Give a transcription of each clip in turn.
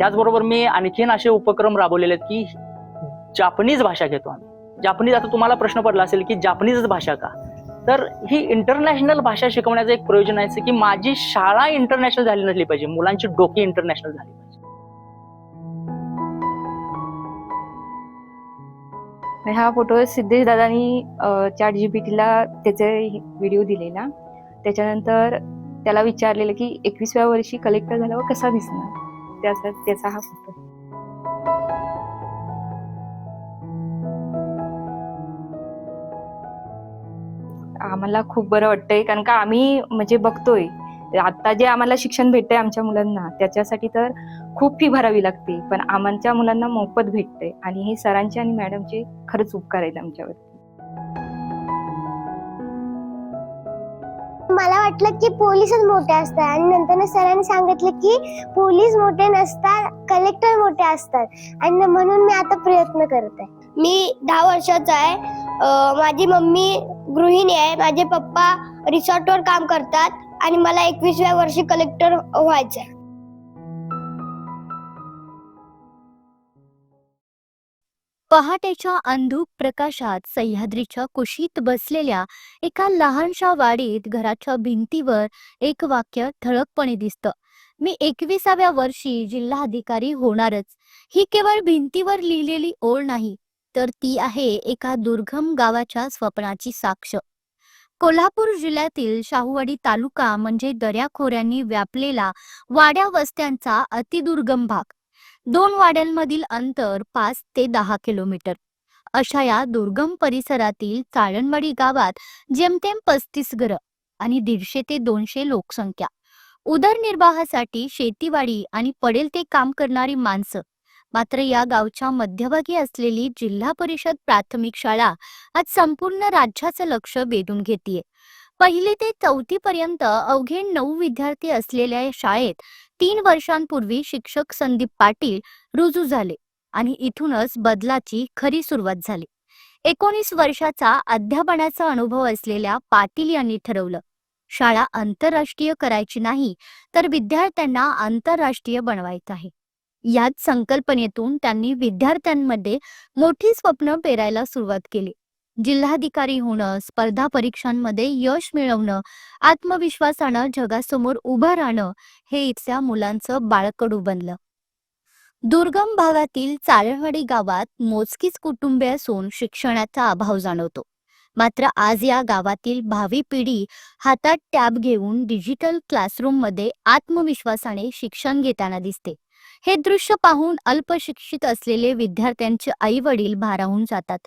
त्याचबरोबर मी आणखीन असे उपक्रम राबवलेले आहेत की जापनीज भाषा घेतो आम्ही. जापनीज, आता तुम्हाला प्रश्न पडला असेल की जापनीजच भाषा का, तर ही इंटरनॅशनल भाषा शिकवण्याचं एक प्रयोजन आहे की माझी शाळा इंटरनॅशनल झाली नसली पाहिजे, मुलांची डोकी इंटरनॅशनल झाली पाहिजे. हा फोटो सिद्धेश दादांनी ChatGPT ला त्याचे व्हिडिओ दिलेला. त्याच्यानंतर त्याला विचारलेलं की 21व्या वर्षी कलेक्टर झाल्यावर कसा दिसणार, त्याचा हा फोटो. आम्हाला खूप बरं वाटतंय, कारण का आम्ही म्हणजे बघतोय आता जे आम्हाला शिक्षण भेटतंय आमच्या मुलांना, त्याच्यासाठी तर खूप फी भरावी लागते, पण आमच्या मुलांना मोफत भेटतंय आणि हे सरांचे आणि मॅडमचे खरंच उपकार आहेत आमच्यावरती. मला वाटलं की पोलीसच मोठे असतात आणि नंतर सरांनी सांगितलं की पोलीस मोठे नसतात, कलेक्टर मोठे असतात आणि म्हणून मी आता प्रयत्न करत आहे. मी 10 वर्षाचा आहे. माझी मम्मी गृहिणी आहे, माझे पप्पा रिसॉर्टवर काम करतात आणि मला 21व्या वर्षी कलेक्टर व्हायचं आहे. पहाटेच्या अंधुक प्रकाशात सह्याद्रीच्या कुशीत बसलेल्या एका लहानशा वाडीत घराच्या भिंतीवर एक वाक्य ठळकपणे दिसतं. मी 21व्या वर्षी जिल्हाधिकारी होणारच. ही केवळ भिंतीवर लिहिलेली ओळ नाही, तर ती आहे एका दुर्गम गावाच्या स्वप्नाची साक्ष. कोल्हापूर जिल्ह्यातील शाहूवाडी तालुका म्हणजे दऱ्याखोऱ्यांनी व्यापलेला वाड्या वस्त्यांचा अतिदुर्गम भाग. 2 वाड्यांमधील अंतर 5 ते 10 किलोमीटर. अशा या दुर्गम परिसरातील चाळणवाडी गावात जेमतेम 35 घरं आणि 150 ते 200 लोकसंख्या. उदरनिर्वाहासाठी शेतीवाडी आणि पडेल ते काम करणारी माणसं. मात्र या गावच्या मध्यभागी असलेली जिल्हा परिषद प्राथमिक शाळा आज संपूर्ण राज्याचं लक्ष वेधून घेतेय. 1ली ते 4थी पर्यंत अवघे 9 विद्यार्थी असलेल्या या शाळेत 3 वर्षांपूर्वी शिक्षक संदीप पाटील रुजू झाले आणि इथूनच बदलाची खरी सुरुवात झाली. 19 वर्षाचा अध्यापनाचा अनुभव असलेल्या पाटील यांनी ठरवलं, शाळा आंतरराष्ट्रीय करायची नाही, तर विद्यार्थ्यांना आंतरराष्ट्रीय बनवायचं आहे. याच संकल्पनेतून त्यांनी विद्यार्थ्यांमध्ये मोठी स्वप्न पेरायला सुरुवात केली. जिल्हाधिकारी होणं, स्पर्धा परीक्षांमध्ये यश मिळवणं, आत्मविश्वासानं जगासमोर उभं राहणं हे इथल्या मुलांचं बाळकडू बनलं. दुर्गम भागातील चाळणवाडी गावात मोजकीच कुटुंबे असून शिक्षणाचा अभाव जाणवतो. मात्र आज या गावातील भावी पिढी हातात टॅब घेऊन डिजिटल क्लासरूममध्ये आत्मविश्वासाने शिक्षण घेताना दिसते. हे दृश्य पाहून अल्पशिक्षित असलेले विद्यार्थ्यांचे आई वडील भारावून जातात.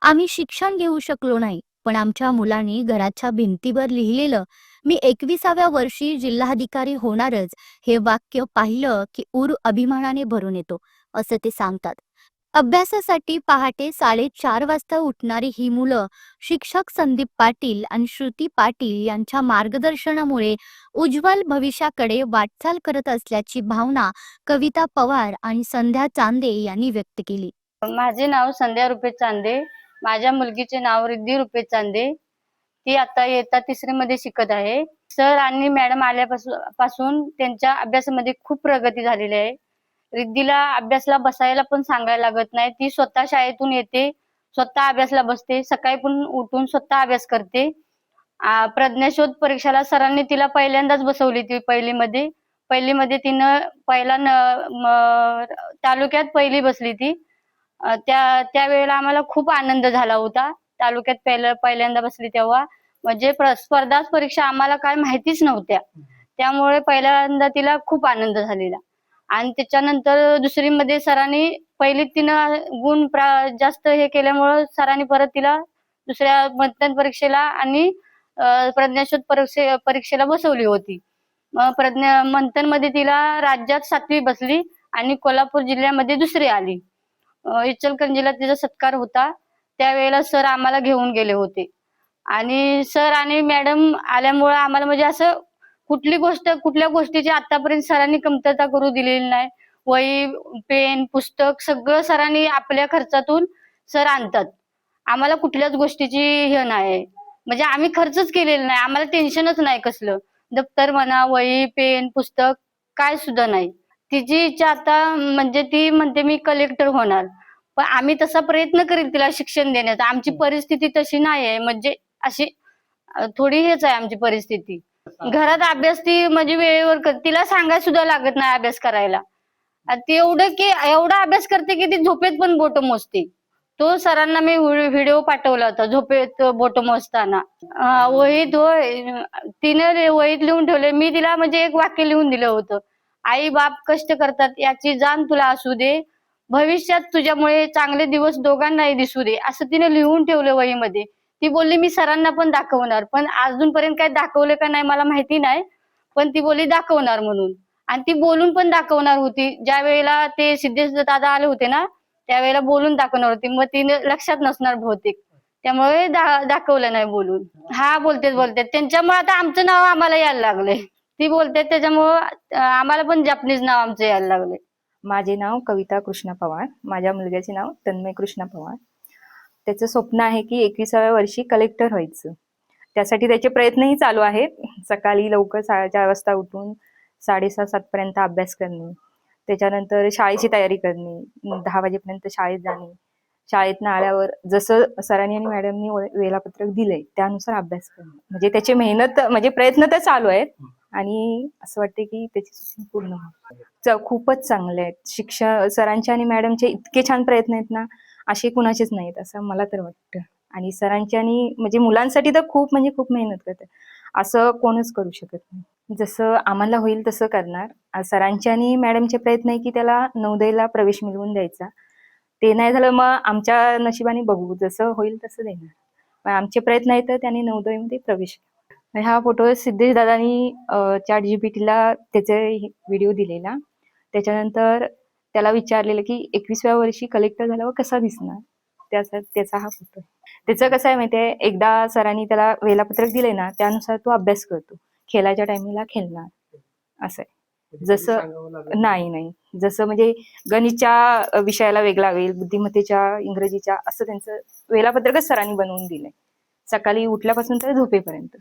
आम्ही शिक्षण घेऊ शकलो नाही, पण आमच्या मुलांनी घराच्या भिंतीवर लिहिलेलं मी 21व्या वर्षी जिल्हाधिकारी होणारच हे वाक्य पाहिलं की ऊर अभिमानाने भरून येतो, असं ते सांगतात. अभ्यासासाठी पहाटे 4:30 वाजता उठणारी ही मुलं शिक्षक संदीप पाटील आणि श्रुती पाटील यांच्या मार्गदर्शनामुळे उज्ज्वल भविष्याकडे वाटचाल करत असल्याची भावना कविता पवार आणि संध्या चांदे यांनी व्यक्त केली. माझे नाव संध्या रुपेश चांदे. माझ्या मुलगीचे नाव रिद्धी रुपेश चांदे. ती आता इयत्ता 3री मध्ये शिकत आहे. सर आणि मॅडम आल्यापासून त्यांच्या अभ्यासामध्ये खूप प्रगती झालेली आहे. रिद्धीला अभ्यासला बसायला पण सांगायला लागत नाही. ती स्वतः शाळेतून येते, स्वतः अभ्यासला बसते, सकाळी पण उठून स्वतः अभ्यास करते. प्रज्ञाशोध परीक्षेला सरांनी तिला पहिल्यांदाच बसवली. ती पहिलीमध्ये तिनं तालुक्यात पहिली बसली ती. त्यावेळेला आम्हाला खूप आनंद झाला होता. तालुक्यात पहिल्यांदा बसली तेव्हा, म्हणजे स्पर्धा परीक्षा आम्हाला काय माहितीच नव्हत्या, त्यामुळे पहिल्यांदा तिला खूप आनंद झालेला. आणि त्याच्यानंतर 2रीमध्ये सरांनी पहिलीत तिनं गुण जास्त हे केल्यामुळे सरांनी परत तिला दुसऱ्या मंथन परीक्षेला आणि प्रज्ञाशोध परीक्षेला बसवली होती. मग मंथन मध्ये तिला राज्यात 7वी बसली आणि कोल्हापूर जिल्ह्यामध्ये 2री आली. इचलकरंजीला तिचा सत्कार होता, त्यावेळेला सर आम्हाला घेऊन गेले होते. आणि सर आणि मॅडम आल्यामुळे आम्हाला म्हणजे असं कुठल्या गोष्टीची आतापर्यंत सरांनी कमतरता करू दिलेली नाही. वही, पेन, पुस्तक सगळं सरांनी आपल्या खर्चातून सर आणतात. आम्हाला कुठल्याच गोष्टीची हे नाही, म्हणजे आम्ही खर्चच केलेला नाही. आम्हाला टेन्शनच नाही कसलं, दप्तर म्हणा, वही, पेन, पुस्तक काय सुद्धा नाही. तिची इच्छा आता म्हणजे ती म्हणते मी कलेक्टर होणार, पण आम्ही तसा प्रयत्न करील तिला शिक्षण देण्याचा. आमची परिस्थिती तशी नाही आहे, म्हणजे अशी थोडी हेच आहे आमची परिस्थिती. घरात अभ्यास ती म्हणजे वेळेवर तिला सांगायला सुद्धा लागत नाही अभ्यास करायला. ती एवढा अभ्यास करते की ती झोपेत पण बोट मोजते. तो सरांना मी व्हिडिओ पाठवला होता झोपेत बोट मोजताना. वहीत होय, तिने वहीत लिहून ठेवले. मी तिला म्हणजे एक वाक्य लिहून दिलं होतं, आई बाप कष्ट करतात याची जाण तुला असू दे, भविष्यात तुझ्यामुळे चांगले दिवस दोघांनाही दिसू दे, असं तिने लिहून ठेवलं वहीमध्ये. ती बोलली मी सरांना पण दाखवणार, पण अजूनपर्यंत काय दाखवलं का नाही मला माहिती नाही, पण ती बोलली दाखवणार म्हणून. आणि ती बोलून पण दाखवणार होती. ज्या वेळेला ते सिद्धेश दादा आले होते ना, त्यावेळेला बोलून दाखवणार होती. मग तिने लक्षात नसणार बहुतेक, त्यामुळे दाखवलं नाही बोलून. हा बोलतेत त्यांच्यामुळे आता आमचं नाव आम्हाला यायला लागलंय. ती बोलते त्याच्यामुळं आम्हाला पण जपनीज नाव आमचं यायला लागलंय. माझे नाव कविता कृष्णा पवार. माझ्या मुलग्याचे नाव तन्मय कृष्णा पवार. त्याचं स्वप्न आहे की 21व्या वर्षी कलेक्टर व्हायचं. त्यासाठी त्याचे प्रयत्नही चालू आहेत. सकाळी लवकर 4:30 वाजता उठून 6:30-7 पर्यंत अभ्यास करणे, त्याच्यानंतर शाळेची तयारी करणे, 10 वाजेपर्यंत शाळेत जाणे, शाळेतनं आल्यावर जसं सरांनी आणि मॅडमनी वेळापत्रक दिलंय त्यानुसार अभ्यास करणे. म्हणजे त्याची मेहनत म्हणजे प्रयत्न तर चालू आहेत आणि असं वाटते की त्याची स्वप्न पूर्ण व्हावं. खूपच चांगले आहेत सरांचे आणि मॅडमचे. इतके छान प्रयत्न आहेत ना, असे कुणाचेच नाहीत असं मला तर वाटतं. आणि सरांची आणि म्हणजे मुलांसाठी तर खूप म्हणजे खूप मेहनत करतात, असं कोणच करू शकत नाही. जसं आम्हाला होईल तसं करणार. सरांचे आणि मॅडमचे प्रयत्न आहे की त्याला नवोदयला प्रवेश मिळवून द्यायचा. ते नाही झालं मग आमच्या नशिबाने बघू, जसं होईल तसं देणार. पण आमचे प्रयत्न आहेत तर त्यांनी नवोदयमध्ये प्रवेश. हा फोटो सिद्धेश दादांनी ChatGPTला त्याचे व्हिडिओ दिलेला. त्याच्यानंतर त्याला विचारलेलं की 21व्या वर्षी कलेक्टर झाल्यावर कसा दिसणार, त्याचा हा फोटो आहे. त्याचं कसं आहे माहितीये, एकदा सरांनी त्याला वेळापत्रक दिले ना त्यानुसार तो अभ्यास करतो. खेळाच्या टायमिंगला खेळणार, असं आहे. जसं नाही जसं म्हणजे गणितच्या विषयाला वेगळा वेळ, बुद्धिमत्तेच्या, इंग्रजीच्या, असं त्यांचं वेळापत्रकच सरांनी बनवून दिलंय. सकाळी उठल्यापासून तर झोपेपर्यंत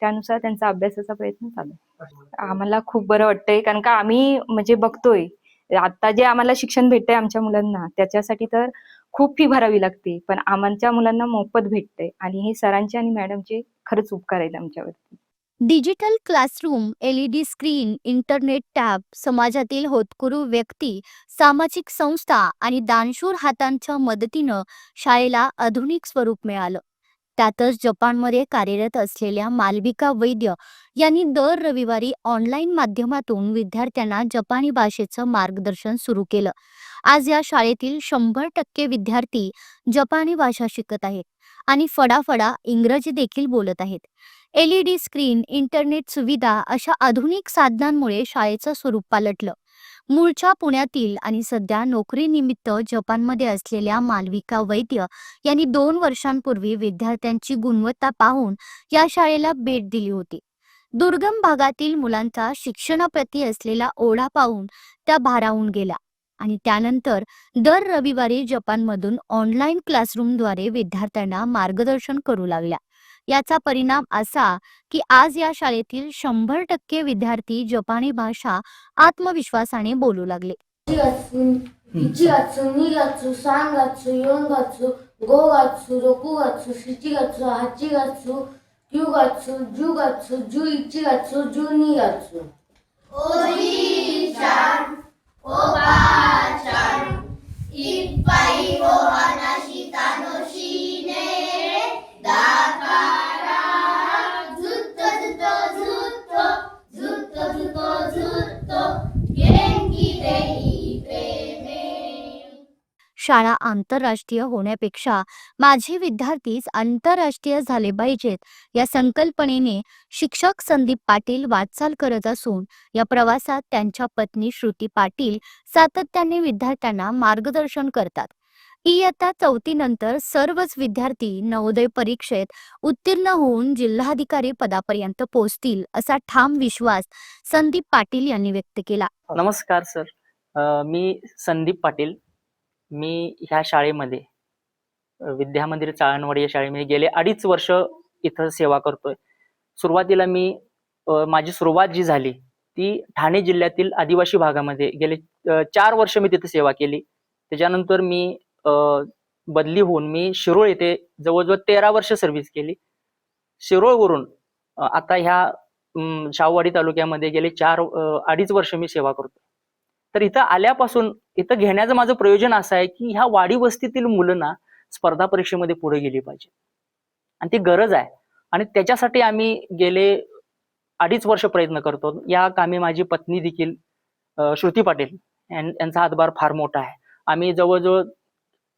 त्यानुसार त्यांचा अभ्यासाचा प्रयत्न चालू आहे. आम्हाला खूप बरं वाटतंय, कारण का आम्ही म्हणजे बघतोय आता जे आम्हाला शिक्षण भेटतंय आमच्या मुलांना, त्याच्यासाठी तर खूप फी भरावी लागते, पण आमच्या मुलांना मोफत भेटतंय. आणि हे सरांचे आणि मॅडमचे खरंच उपकार आहेत आमच्यावरती. Digital classroom, LED screen, internet tab, समाजातील होतकरू व्यक्ती, सामाजिक संस्था आणि दानशूर हातांच्या मदतीनं शाळेला आधुनिक स्वरूप मिळालं. त्यातच जपानमध्ये कार्यरत असलेल्या मालविका वैद्य यांनी दर रविवारी ऑनलाईन माध्यमातून विद्यार्थ्यांना जपानी भाषेचं मार्गदर्शन सुरू केलं. आज या शाळेतील 100% विद्यार्थी जपानी भाषा शिकत आहेत आणि फडाफडा इंग्रजी देखील बोलत आहेत. LED स्क्रीन, इंटरनेट सुविधा अशा आधुनिक साधनांमुळे शाळेचं स्वरूप पालटलं. मूळच्या पुण्यातील आणि सध्या नोकरीनिमित्त जपानमध्ये असलेल्या मालविका वैद्य यांनी 2 वर्षांपूर्वी विद्यार्थ्यांची गुणवत्ता पाहून या शाळेला भेट दिली होती. दुर्गम भागातील मुलांचा शिक्षणाप्रती असलेला ओढा पाहून त्या भारावून गेल्या आणि त्यानंतर दर रविवारी जपानमधून ऑनलाईन क्लासरूमद्वारे विद्यार्थ्यांना मार्गदर्शन करू लागल्या. याचा परिणाम असा की आज या शाळेतील 100% विद्यार्थी जपानी भाषा आत्मविश्वासाने बोलू लागले. 1月、2月、3月、4月、5月、6月、7月、8月、9月、10月、11月、12月。おじいちゃん、おばあちゃん、いっぱいお話楽しいね。だからずっとずっとずっとずっとずっとずっと元気でいてね。शाळा आंतरराष्ट्रीय होण्यापेक्षा माझे विद्यार्थीच आंतरराष्ट्रीय झाले पाहिजेत या संकल्पनेने शिक्षक संदीप पाटील वाटचाल करत असून या प्रवासात त्यांच्या पत्नी श्रुती पाटील सातत्याने विद्यार्थ्यांना मार्गदर्शन करतात. इयत्ता 4थी नंतर सर्वच विद्यार्थी नवोदय परीक्षेत उत्तीर्ण होऊन जिल्हाधिकारी पदापर्यंत पोहोचतील असा ठाम विश्वास संदीप पाटील यांनी व्यक्त केला. नमस्कार सर, मी संदीप पाटील. मी ह्या शाळेमध्ये विद्या मंदिर चाळणवाडी या शाळेमध्ये गेले 2.5 वर्ष इथं सेवा करतोय. सुरुवातीला मी माझी सुरुवात जी झाली ती ठाणे जिल्ह्यातील आदिवासी भागामध्ये गेले 4 वर्ष मी तिथे सेवा केली. त्याच्यानंतर मी बदली होऊन मी शिरोळ येथे जवळजवळ 13 वर्ष सर्व्हिस केली. शिरोळवरून आता ह्या शाहूवाडी तालुक्यामध्ये गेले 2.5 वर्ष मी सेवा करतो. तर इथं आल्यापासून इथं घेण्याचं माझं प्रयोजन असं आहे की ह्या वाडी वस्तीतील मुलं ना स्पर्धा परीक्षेमध्ये पुढे गेली पाहिजे आणि ती गरज आहे. आणि त्याच्यासाठी आम्ही गेले 2.5 वर्ष प्रयत्न करतो. या कामी माझी पत्नी देखील श्रुती पाटील यांचा हातभार फार मोठा आहे. आम्ही जवळजवळ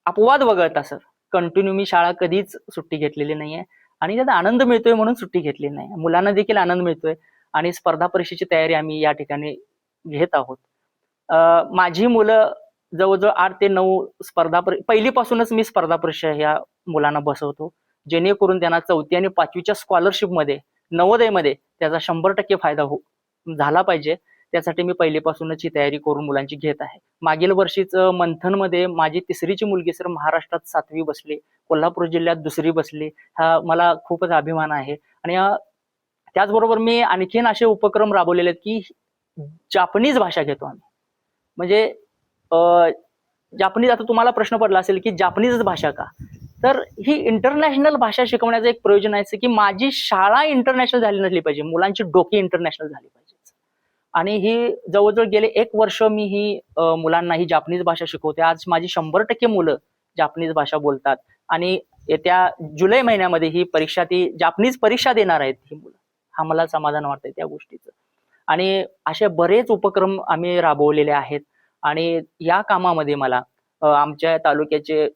अपवाद वगळता सर कंटिन्यू मी शाळा कधीच सुट्टी घेतलेली नाहीये आणि त्यात आनंद मिळतोय म्हणून सुट्टी घेतली नाही. मुलांना देखील आनंद मिळतोय आणि स्पर्धा परीक्षेची तयारी आम्ही या ठिकाणी घेत आहोत. माझी मुलं जवळजवळ 8 ते 9 पहिलीपासूनच मी स्पर्धा परीक्षा ह्या मुलांना बसवतो, जेणेकरून त्यांना 4थी आणि 5वीच्या स्कॉलरशिपमध्ये नवोदयमध्ये त्याचा 100% फायदा झाला पाहिजे. त्यासाठी मी पहिलीपासूनच ही तयारी करून मुलांची घेत आहे. मागील वर्षीच मंथनमध्ये माझी 3रीची मुलगी सर महाराष्ट्रात 7वी बसली, कोल्हापूर जिल्ह्यात 2री बसली. हा मला खूपच अभिमान आहे. आणि त्याचबरोबर मी आणखीन असे उपक्रम राबवलेले आहेत की जापनीज भाषा घेतो आम्ही. म्हणजे जापनीज, आता तुम्हाला प्रश्न पडला असेल की जापनीज भाषा का, तर ही इंटरनॅशनल भाषा शिकवण्याचं एक प्रयोजन आहे की माझी शाळा इंटरनॅशनल झाली नसली पाहिजे, मुलांची डोकी इंटरनॅशनल झाली पाहिजे. आणि ही जवळजवळ गेले 1 वर्ष मी ही मुलांना ही जापनीज भाषा शिकवते. आज माझी 100% मुलं जापनीज भाषा बोलतात आणि येत्या जुलै महिन्यामध्ये ही परीक्षा, ती जापनीज परीक्षा देणार आहेत ही मुलं. हा मला समाधान वाटतंय त्या गोष्टीचं. आणि असे बरेच उपक्रम आम्ही राबवलेले आहेत. आणि या कामामध्ये मला आमच्या तालुक्याचे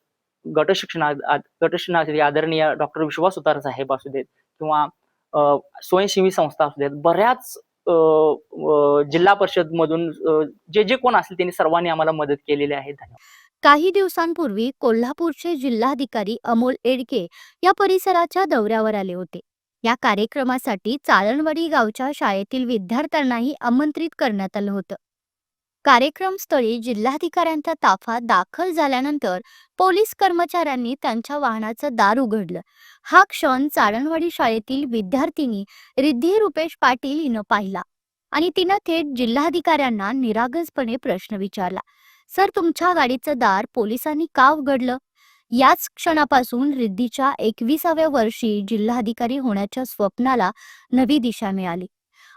गटशिक्षणाधिकारी आदरणीय डॉक्टर विश्वास सुतार साहेब असू देत किंवा स्वयंसेवी संस्था असू देत, बऱ्याच जिल्हा परिषद मधून जे कोण असतील त्यांनी सर्वांनी आम्हाला मदत केलेली आहे. धन्यवाद. काही दिवसांपूर्वी कोल्हापूरचे जिल्हाधिकारी अमोल येडके या परिसराच्या दौऱ्यावर आले होते. या कार्यक्रमासाठी चारणवाडी गावच्या शाळेतील विद्यार्थ्यांनाही आमंत्रित करण्यात आलं होतं. कार्यक्रमस्थळी जिल्हाधिकाऱ्यांचा ताफा दाखल झाल्यानंतर पोलीस कर्मचाऱ्यांनी त्यांच्या वाहनाचं दार उघडलं. हा क्षण चारणवाडी शाळेतील विद्यार्थिनी रिद्धी रुपेश पाटील हिनं पाहिला आणि तिनं थेट जिल्हाधिकाऱ्यांना निरागसपणे प्रश्न विचारला, सर तुमच्या गाडीचं दार पोलिसांनी का उघडलं? याच क्षणापासून रिद्धीच्या 21व्या वर्षी जिल्हाधिकारी होण्याच्या स्वप्नाला नवी दिशा मिळाली.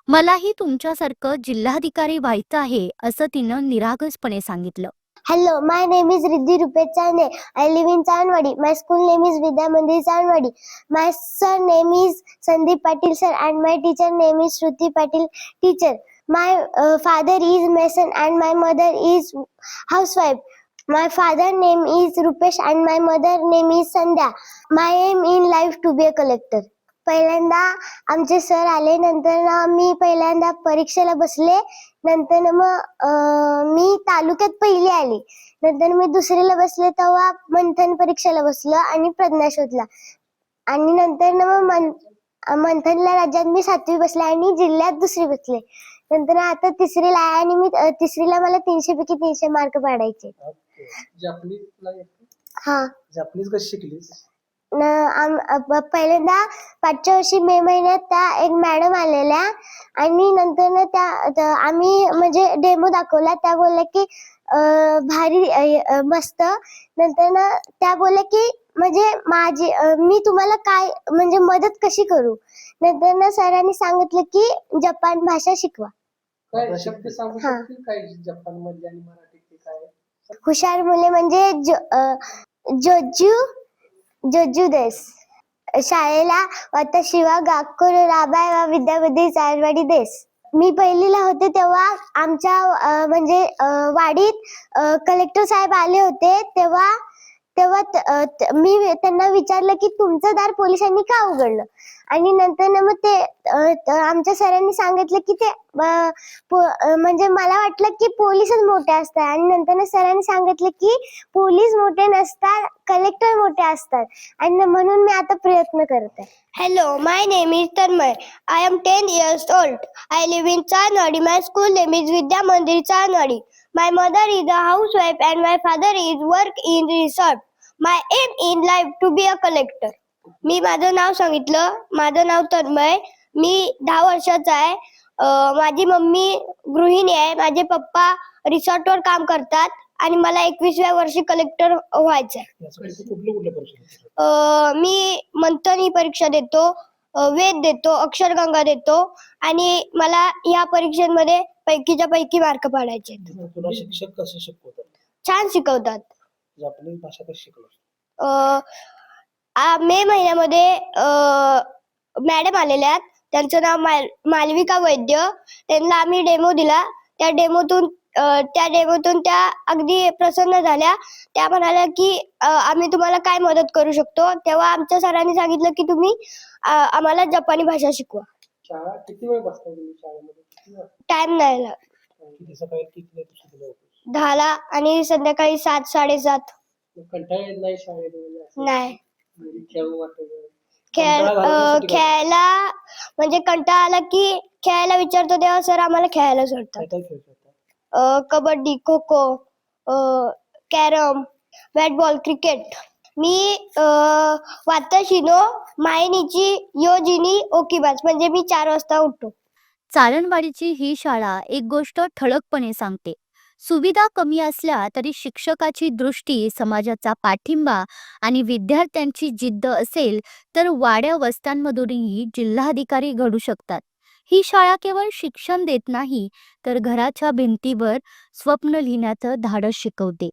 मलाही तुमच्यासारखं जिल्हाधिकारी व्हायचं आहे असं तिनं निरागसपणे सांगितलं. Hello, my name is Riddhi Rupesh Chane. I live in Chanwadi. My school name is Vidya Mandir Chanwadi. My sir name is Sandeep Patil sir and my teacher name is Shruti Patil teacher. My father is mason and my mother is housewife. My father name is Rupesh and my mother name is Sandhya. My aim in life to be a collector. पहिल्यांदा आमचे sir आले, नंतर मी पहिल्यांदा परीक्षेला बसले, नंतर मग मी तालुक्यात पहिली आली, नंतर मी 2रीला बसले तेव्हा मंथन परीक्षेला बसलो आणि प्रज्ञा शोधला, आणि नंतर मग मंथनला राज्यात मी 7वी बसले आणि जिल्ह्यात 2री बसले. नंतर आता 3रीला आहे आणि मी 3रीला मला 300 पैकी 300 मार्क पाडायचे. हा, जापनीज कशी शिकलीस? पहिल्यांदा 5च्या वर्षी मे महिन्यात त्या एक मॅडम आलेल्या आणि नंतर त्या आम्ही म्हणजे डेमो दाखवला. त्या बोलल्या की भारी मस्त. नंतर त्या बोलल्या की म्हणजे मी तुम्हाला काय म्हणजे मदत कशी करू. नंतर सरांनी सांगितलं की जपान भाषा शिकवा. काय शब्द सांगू शकतील काय जपान मधले आणि मराठीतले काय? हुशार मुले म्हणजे जोजू देस. शाळेला वाताशी वा गाकुर राबाय वा विद्याबुद्धी चारवाडी देस. मी पहिलीला होते तेव्हा आमच्या म्हणजे वाडीत कलेक्टर साहेब आले होते. तेव्हा मी त्यांना विचारलं की तुमचं दार पोलिसांनी का उघडलं, आणि नंतर मग ते आमच्या सरांनी सांगितलं की ते म्हणजे मला वाटलं की पोलीसच मोठे असतात, आणि नंतर सरांनी सांगितलं की पोलीस मोठे नसतात, कलेक्टर मोठे असतात, आणि म्हणून मी आता प्रयत्न करत आहे. Hello, my name is Tanmay. I am 10 years old. I live in Chanwadi. My school name is Vidya Mandir Chanwadi. My mother is a housewife and my father is work in research. My aim in life to be a collector. मी माझं नाव सांगितलं. माझं नाव तन्मय. मी 10 वर्षाचा आहे. माझी mummy गृहिणी आहे, माझे पप्पा रिसॉर्टवर काम करतात आणि मला 21व्या वर्षी कलेक्टर व्हायचं आहे. यासाठी तू कुठल्या परीक्षा मी मंथन ही परीक्षा देतो, वेद देतो, अक्षरगंगा देतो आणि मला या परीक्षेमध्ये पैकीच्या पैकी मार्क पाडायचे आहेत. तुला शिक्षक कसे शिकवतात? छान शिकवतात. जपानीज भाषा कशी शिकवतात? मे महिन्यामध्ये मॅडम आलेल्या आहेत, त्यांचं नाव मालविका वैद्य. त्यांना आम्ही डेमो दिला. त्या डेमोतून त्या अगदी प्रसन्न झाल्या. त्या म्हणाल्या की आम्ही तुम्हाला काय मदत करू शकतो. तेव्हा आमच्या सरांनी सांगितलं की तुम्ही आम्हाला जपानी भाषा शिकवा. शाळा किती वेळ बसता तुम्ही शाळेमध्ये? किती वेळ? टाइम नाही लागत. किती सकाळी किती तुझी 10ला आणि संध्याकाळी 7, 7:30. कंटाळा येत नाही शाळेमध्ये? असं नाही. घरी खेळू वाटत? कंटाळा घालवण्यासाठी काय? खेळायला म्हणजे कंटाळा आला की खेळायला विचारतो तेव्हा सर आम्हाला खेळायला सोडतात. काय काय खेळतात? Kabaddi, kho kho, carrom, bat ball, cricket. मी वाताशिनो, मायनीची, योजिनी, ओकीबाज म्हणजे मी 4 वाजता उठतो. चारणवाडीची ही शाळा एक गोष्ट ठळकपणे सांगते. सुविधा कमी असल्या तरी शिक्षकाची दृष्टी, समाजाचा पाठिंबा आणि विद्यार्थ्यांची जिद्द असेल तर वाड्या वस्त्यांमधूनही जिल्हाधिकारी घडू शकतात. ही शाळा केवळ शिक्षण देत नाही तर घराच्या भिंतीवर स्वप्न लिहिण्याचं धाडस शिकवते.